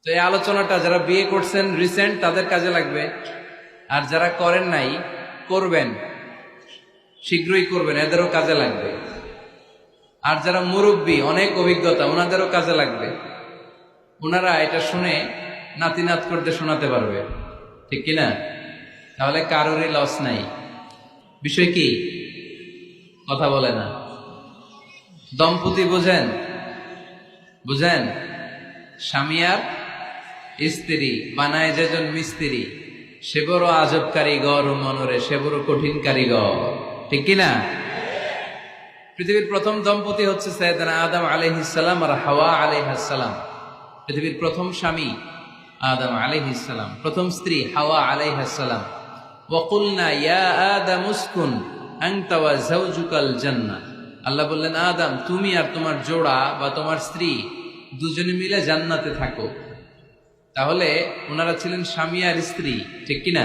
তো এই আলোচনাটা যারা বিয়ে করছেন রিসেন্ট তাদের কাজে লাগবে, আর যারা করেন নাই করবেন, শীঘ্রই করবেন, এদেরও কাজে লাগবে। আর যারা মুরব্বী অনেক অভিজ্ঞতা ওনাদেরও কাজে লাগবে, ওনারা এটা শুনে নাতি নাত করতে শোনাতে পারবে, ঠিক কিনা? তাহলে কারোরই লস নাই। বিষয় কি? কথা বলে না। দম্পতি বুঝেন? বুঝেন? স্বামী আর স্ত্রী বানায় যেজন মিস্ত্রি, সে বড় আজব কারিগর ও মনরে, সে বড় কঠিন কারিগর, ঠিক কিনা? পৃথিবীর প্রথম দম্পতি হচ্ছে সাইয়েদনা আদম আলাইহিস সালাম আর হাওয়া আলাইহিস সালাম। পৃথিবীর প্রথম স্বামী আদম আলাইহিস সালাম, প্রথম স্ত্রী হাওয়া আলাইহিস সালাম। ওয়া কুলনা ইয়া আদম উসকুন আনতা ওয়া যাওজুকাল জান্নাহ। আল্লাহ বললেন, আদম তুমি আর তোমার জোড়া বা তোমার স্ত্রী দুজনে মিলে জান্নাতে থাকো। তাহলে ওনারা ছিলেন স্বামী আর স্ত্রী, ঠিক কিনা?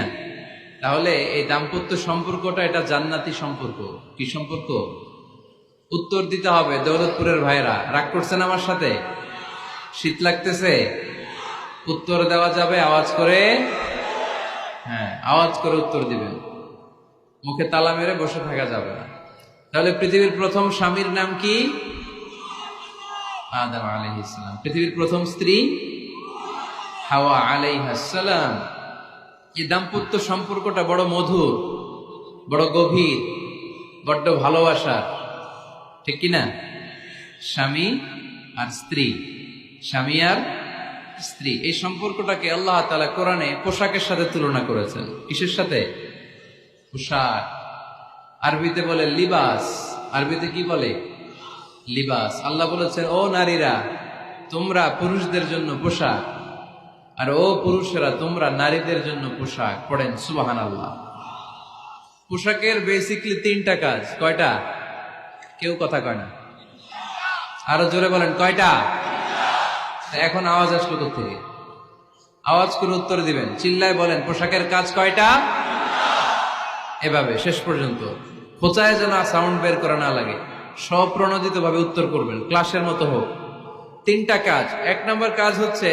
তাহলে এই দাম্পত্য সম্পর্কটা এটা জান্নাতি সম্পর্ক। কি সম্পর্ক? উত্তর দিতে হবে। দৌলতপুরের ভাইরা রাগ করছেন আমার সাথে? শীত লাগতেছে? উত্তর দেওয়া যাবে আওয়াজ করে? হ্যাঁ, আওয়াজ করে উত্তর দিবেন, মুখে তালা মেরে বসে থাকা যাবে না। তাহলে পৃথিবীর প্রথম স্বামীর নাম কি? আদম আলাইহিস সালাম। পৃথিবীর প্রথম স্ত্রী হাওয়া আলাইহিস সালাম। এই দাম্পত্য সম্পর্কটা বড় মধুর, বড় গভীর, বড্ড ভালোবাসার, ঠিক কিনা? স্বামী আর স্ত্রী, স্বামী আর স্ত্রী, এই সম্পর্কটাকে আল্লাহ তাআলা কোরআনে পোশাকের সাথে তুলনা করেছেন। কিসের সাথে? পোশাক। আরবিতে বলে লিবাস। আরবিতে কি বলে? লিবাস। আল্লাহ বলেছেন, ও নারীরা তোমরা পুরুষদের জন্য পোশাক, আর ও পুরুষেরা তোমরা নারীদের জন্য পোশাক। পড়েন সুবহানাল্লাহ। পোশাকের বেসিকলি তিনটা কাজ। কয়টা? কেউ কথা কয় না, আরো জোরে বলেন কয়টা? এখন আওয়াজ আসলো কোত্থেকে? আওয়াজ করে উত্তর দিবেন, চিল্লায় বলেন পোশাকের কাজ কয়টা? এভাবে শেষ পর্যন্ত খোঁচায় যেন সাউন্ড বের করা না লাগে, স্বপ্রণোদিত ভাবে উত্তর করবেন, ক্লাসের মতো হোক। তিনটা কাজ। এক নম্বর কাজ হচ্ছে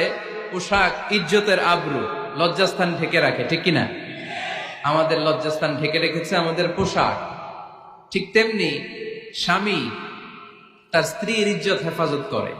পোশাক ইজ্জতের আবরু, লজ্জাস্থান ঢেকে রাখে, ঠিক কিনা? আমাদের লজ্জাস্থান ঢেকে রেখেছে আমাদের পোশাক। ঠিক তেমনি স্বামী তার স্ত্রীর ইজ্জত হেফাজত করে।